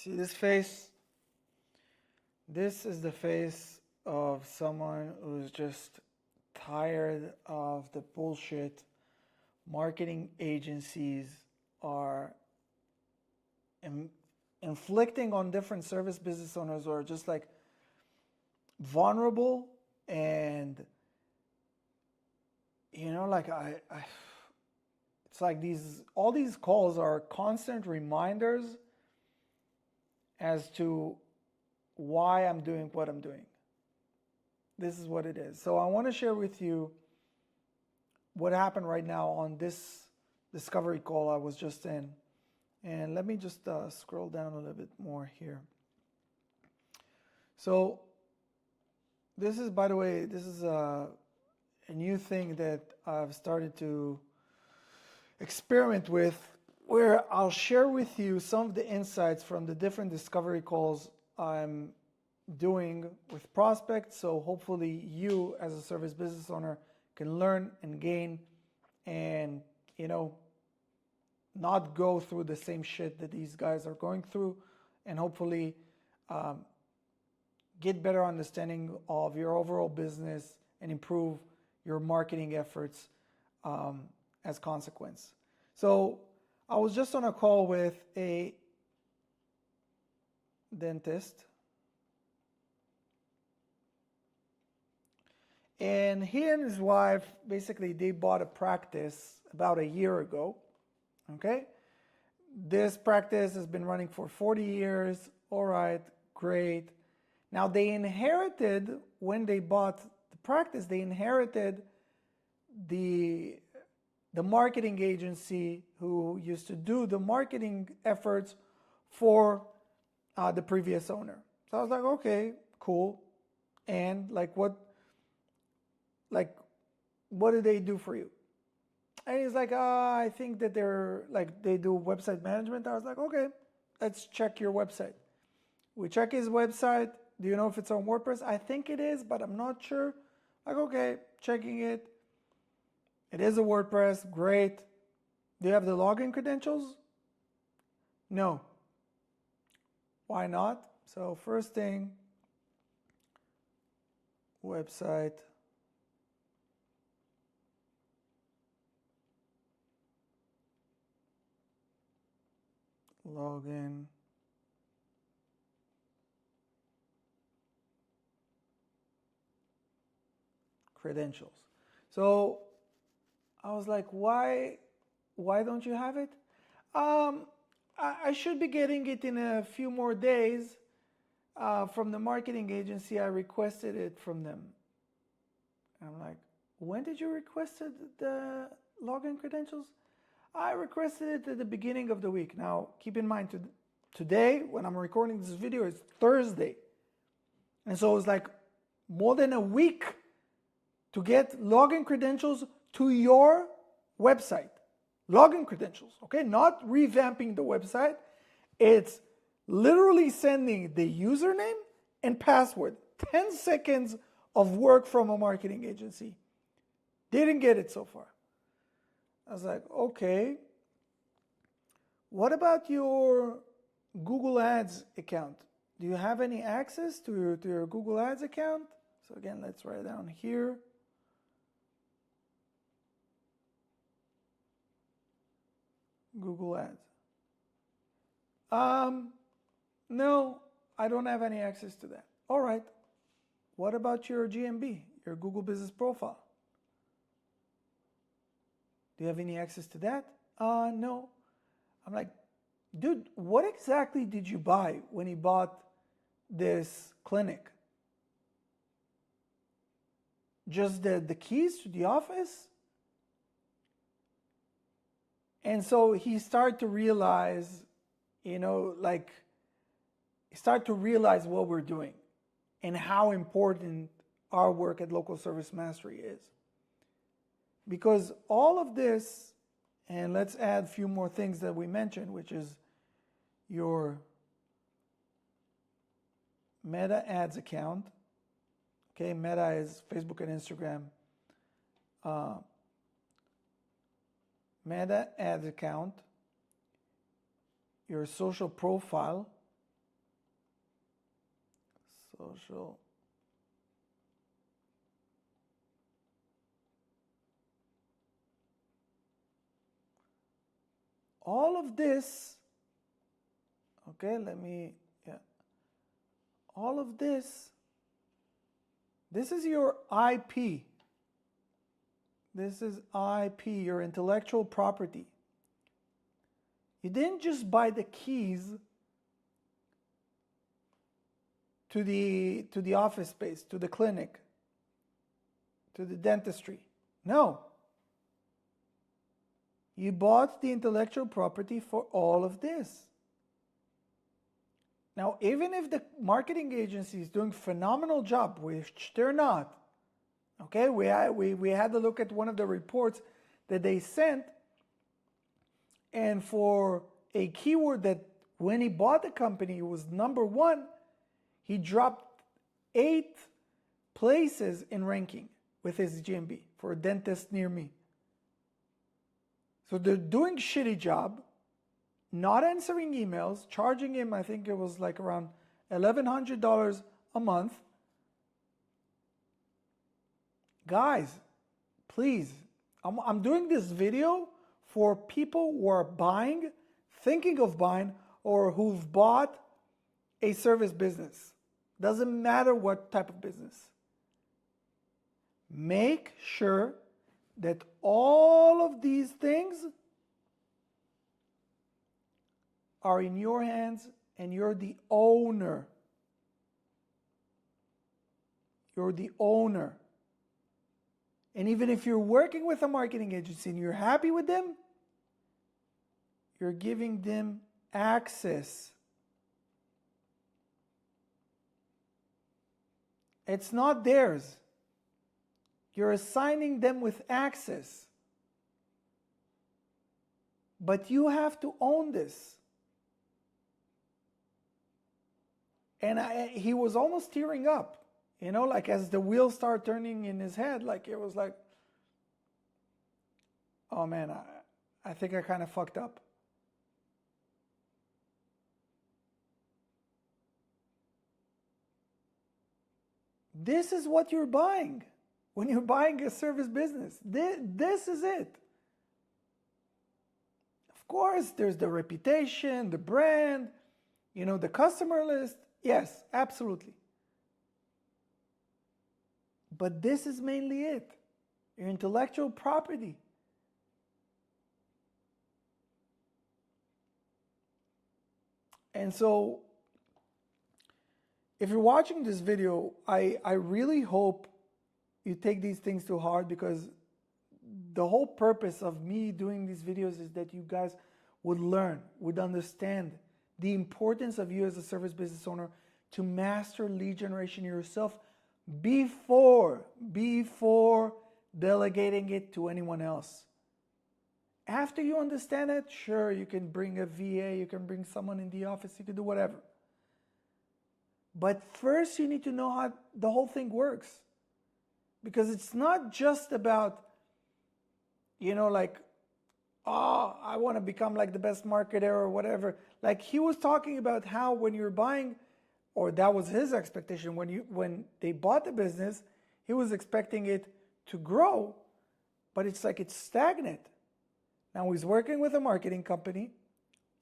See this face? This is the face of someone who's just tired of the bullshit marketing agencies are inflicting on different service business owners who are just like vulnerable and like it's like all these calls are constant reminders as to why I'm doing what I'm doing. This is what it is. So I want to share with you what happened right now on this discovery call I was just in. And let me just scroll down a little bit more here. So this is, by the way, this is a new thing that I've started to experiment with, where I'll share with you some of the insights from the different discovery calls I'm doing with prospects. So hopefully you as a service business owner can learn and gain and, not go through the same shit that these guys are going through, and hopefully get better understanding of your overall business and improve your marketing efforts as consequence. So I was just on a call with a dentist, and he and his wife, basically they bought a practice about a year ago. Okay, this practice has been running for 40 years. All right, great. Now they inherited, when they bought the practice, they inherited the marketing agency who used to do the marketing efforts for the previous owner. So I was like, okay, cool. And what did they do for you? And he's like, I think that they do website management. I was like, okay, let's check your website. We check his website. Do you know if it's on WordPress? I think it is, but I'm not sure. Like, okay, checking it. It is a WordPress, great. Do you have the login credentials? No. Why not? So first thing, website. Login. Credentials. So I was like, why don't you have it? I should be getting it in a few more days from the marketing agency. I requested it from them. And I'm like, when did you request the login credentials? I requested it at the beginning of the week. Now, keep in mind, today, when I'm recording this video, it's Thursday. And so it's like more than a week to get login credentials to your website. Login credentials, okay? Not revamping the website. It's literally sending the username and password. 10 seconds of work from a marketing agency. Didn't get it so far. I was like, okay. What about your Google Ads account? Do you have any access to your Google Ads account? So again, let's write it down here. Google Ads. No, I don't have any access to that. All right. What about your GMB, your Google Business Profile? Do you have any access to that? No. I'm like, dude, what exactly did you buy when you bought this clinic? Just the keys to the office? And so he started to realize, he started to realize what we're doing and how important our work at Local Service Mastery is. Because all of this, and let's add a few more things that we mentioned, which is your Meta Ads account. Okay, Meta is Facebook and Instagram. Meta Ads account, your social profile, social. All of this, okay, all of this is your IP. This is IP, your intellectual property. You didn't just buy the keys to the office space, to the clinic, to the dentistry. No. You bought the intellectual property for all of this. Now, even if the marketing agency is doing a phenomenal job, which they're not, okay, we had to look at one of the reports that they sent, and for a keyword that when he bought the company was number 1, he dropped 8 places in ranking with his GMB for a dentist near me. So they're doing a shitty job, not answering emails, charging him, I think it was like around $1,100 a month. Guys, please, I'm doing this video for people who are buying, thinking of buying, or who've bought a service business. Doesn't matter what type of business. Make sure that all of these things are in your hands and you're the owner. You're the owner. And even if you're working with a marketing agency and you're happy with them, you're giving them access. It's not theirs. You're assigning them with access. But you have to own this. And he was almost tearing up, you know, like as the wheels start turning in his head, like it was like, oh man, I think I kind of fucked up. This is what you're buying when you're buying a service business. This is it. Of course, there's the reputation, the brand, you know, the customer list. Yes, absolutely. But this is mainly it. Your intellectual property. And so, if you're watching this video, I really hope you take these things to heart, because the whole purpose of me doing these videos is that you guys would learn, would understand the importance of you as a service business owner to master lead generation yourself before delegating it to anyone else. After you understand it, sure, you can bring a VA, you can bring someone in the office, you can do whatever. But first you need to know how the whole thing works. Because it's not just about, you know, like, oh, I want to become like the best marketer or whatever. Like he was talking about how when you're buying, or that was his expectation, when they bought the business, he was expecting it to grow, but it's like it's stagnant. Now he's working with a marketing company,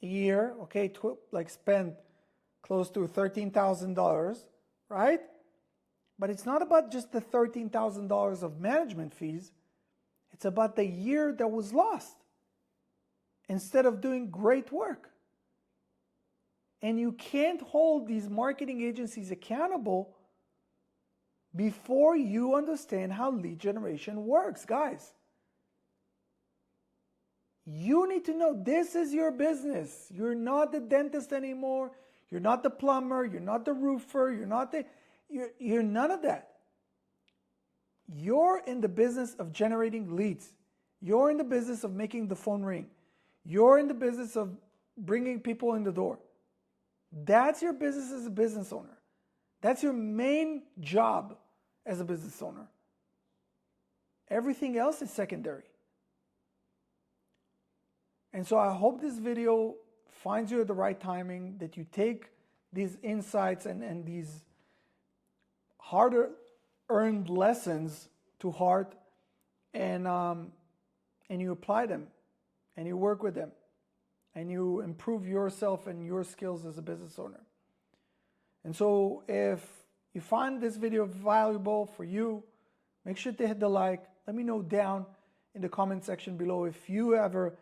a year, okay, like spend close to $13,000, right? But it's not about just the $13,000 of management fees. It's about the year that was lost instead of doing great work. And you can't hold these marketing agencies accountable before you understand how lead generation works, guys. You need to know this is your business. You're not the dentist anymore. You're not the plumber. You're not the roofer. You're none of that. You're in the business of generating leads. You're in the business of making the phone ring. You're in the business of bringing people in the door. That's your business as a business owner. That's your main job as a business owner. Everything else is secondary. And so I hope this video finds you at the right timing, that you take these insights and these harder earned lessons to heart, and you apply them, and you work with them, and you improve yourself and your skills as a business owner. And so if you find this video valuable for you, make sure to hit the like. Let me know down in the comment section below if you ever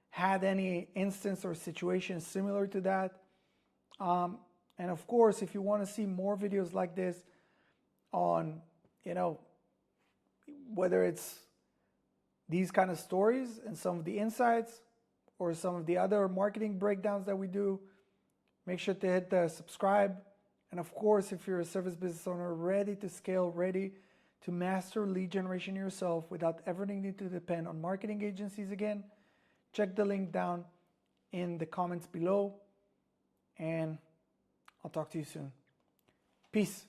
had any instance or situation similar to that. And of course, if you want to see more videos like this on, whether it's these kind of stories and some of the insights or some of the other marketing breakdowns that we do, make sure to hit the subscribe. And of course, if you're a service business owner ready to scale, ready to master lead generation yourself without ever needing to depend on marketing agencies again, check the link down in the comments below, and I'll talk to you soon. Peace.